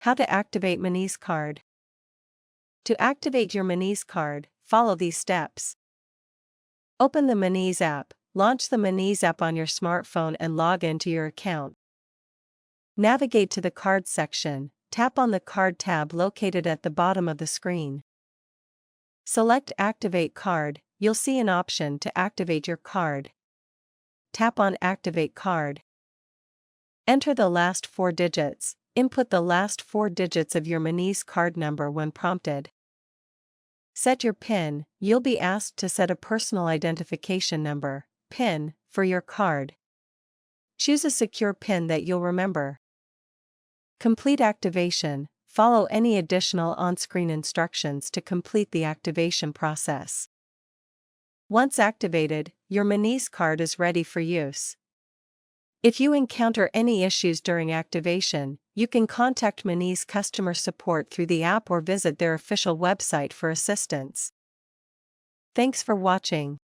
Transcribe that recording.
How to activate Monese card. To activate your Monese card, follow these steps. Open the Monese app, launch the Monese app on your smartphone and log into your account. Navigate to the Card section, tap on the Card tab located at the bottom of the screen. Select Activate Card, you'll see an option to activate your card. Tap on Activate Card. Enter the last 4 digits, input the last 4 digits of your Monese card number when prompted. Set your PIN, you'll be asked to set a personal identification number, PIN, for your card. Choose a secure PIN that you'll remember. Complete activation, follow any additional on-screen instructions to complete the activation process. Once activated, your Monese card is ready for use. If you encounter any issues during activation, you can contact Monese customer support through the app or visit their official website for assistance. Thanks for watching.